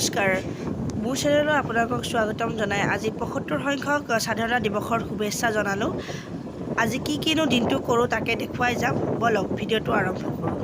নমস্কাৰ, মোৰ চেনেলত আপোনালোকক স্বাগতম জনাই আজি ৭৫ সংখ্যক স্বাধীনতা দিৱসৰ শুভেচ্ছা জনালোঁ। আজি কিনো দিনটো কৰোঁ তাকে দেখুৱাই যাম, বলক ভিডিঅ'টো আৰম্ভ কৰোঁ।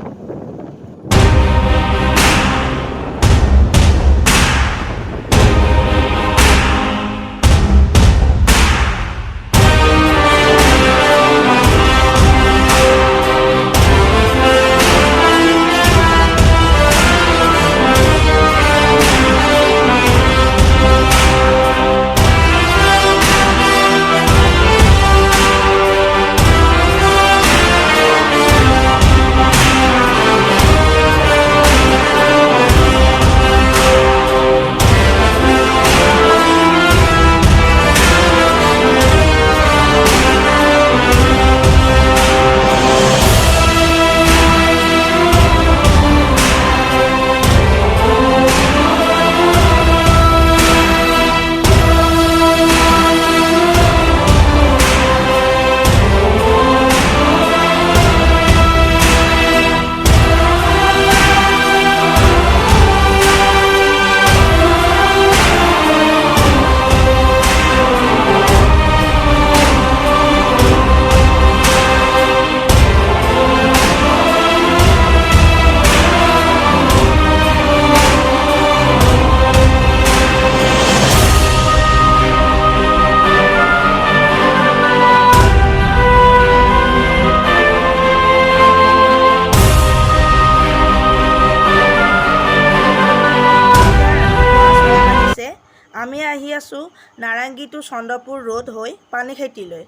আমি আহি আছোঁ নাৰেংগী টু চন্দ্ৰপুৰ ৰোড হৈ পানীখেতিলৈ,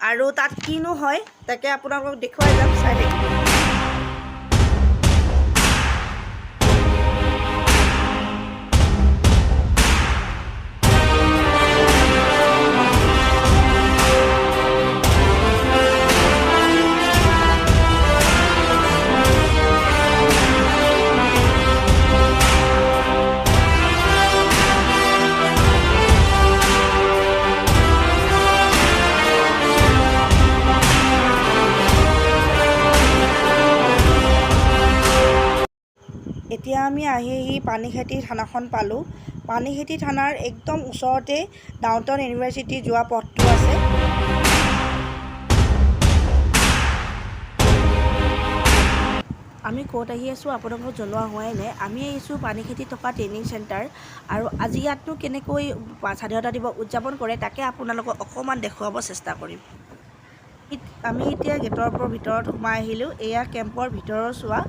আৰু তাত কিনো হয় তাকে আপোনালোকক দেখুৱাই যাম, চাই থাকিব। এতিয়া আমি আহি পানীখেতি থানাখন পালোঁ। পানীখেতি থানাৰ একদম ওচৰতে ডাউনটাউন ইউনিভাৰ্চিটি যোৱা পথটো আছে। আমি ক'ত আহি আছোঁ আপোনালোকক জনোৱা হোৱাই নাই। আমি আহিছোঁ পানীখেতি থকা ট্ৰেইনিং চেণ্টাৰ, আৰু আজি ইয়াতনো কেনেকৈ স্বাধীনতা দিৱস উদযাপন কৰে তাকে আপোনালোকক অকণমান দেখুৱাব চেষ্টা কৰিম। আমি এতিয়া গেটৰ ভিতৰত সোমাই আহিলোঁ। এয়া কেম্পৰ ভিতৰৰ চোৱা,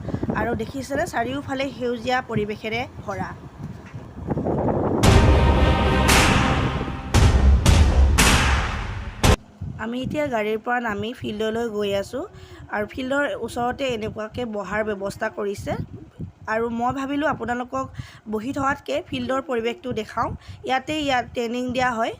আৰু দেখিছেনে চাৰিওফালে সেউজীয়া পৰিৱেশেৰে ভৰা। আমি এতিয়া গাড়ীৰ পৰা নামি ফিল্ডলৈ গৈ আছোঁ, আৰু ফিল্ডৰ ওচৰতে এনেকুৱাকৈ বহাৰ ব্যৱস্থা কৰিছে, আৰু মই ভাবিলোঁ আপোনালোকক বহি থকাতকৈ ফিল্ডৰ পৰিৱেশটো দেখাওঁ। ইয়াত ট্ৰেইনিং দিয়া হয়।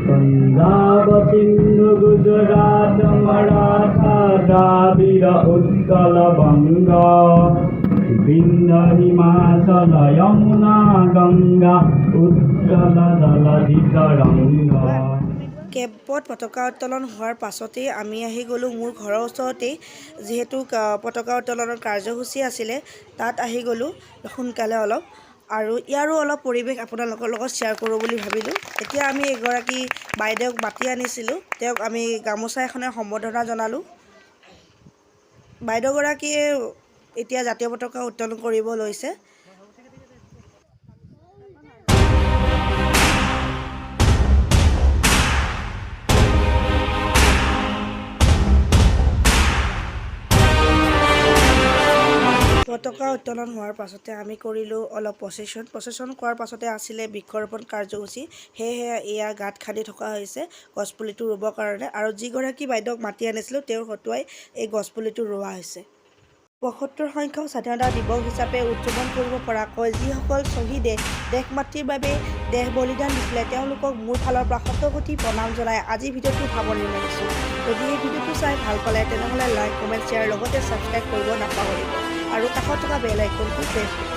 पंजाब सिंधु गुजरात मराठा द्राविड़ उत्कल बंग विंध्य हिमाचल यमुना गंगा उत्कल जलधि तरंग। কেম্পত পতাকা উত্তোলন হোৱাৰ পাছতেই আমি আহি গ'লোঁ মোৰ ঘৰৰ ওচৰতেই, যিহেতু পতাকা উত্তোলনৰ কাৰ্যসূচী আছিলে, তাত আহি গ'লোঁ সোনকালে অলপ, আৰু ইয়াৰো অলপ পৰিৱেশ আপোনালোকৰ লগত শ্বেয়াৰ কৰোঁ বুলি ভাবিলোঁ। এতিয়া আমি এগৰাকী বাইদেউক মাতি আনিছিলোঁ, তেওঁক আমি গামোচা এখনে সম্বৰ্ধনা জনালোঁ। বাইদেউগৰাকীয়ে এতিয়া জাতীয় পতাকা উত্তোলন কৰিব লৈছে। পতাকা উত্তোলন হোৱাৰ পাছতে আমি কৰিলোঁ অলপ প্ৰচেশ্যন কৰাৰ পাছতে আছিলে বৃক্ষৰোপণ কাৰ্যসূচী। সেয়েহে এয়া গাঁত খান্দি থকা হৈছে গছপুলিটো ৰুবৰ কাৰণে, আৰু যিগৰাকী বাইদেউক মাতি আনিছিলোঁ তেওঁৰ হতুৱাই এই গছপুলিটো ৰোৱা হৈছে। ৭৫ সংখ্যক স্বাধীনতা দিৱস হিচাপে উদযাপন কৰিব পৰাকৈ যিসকল শ্বহীদে দেশ মাতৃৰ বাবে দেহ বলিদান দিছিলে তেওঁলোকক মোৰ ফালৰ পৰা শতকোটি প্ৰণাম জনাই আজি ভিডিঅ'টো সামৰণি মাৰিছোঁ যদি এই ভিডিঅ'টো চাই ভাল পালে তেনেহ'লে লাইক কমেণ্ট শ্বেয়াৰ লগতে ছাবস্ক্ৰাইব কৰিব নাপাহৰিব আৰু কাষত থকা বেল আইকনটো প্ৰেছ কৰিব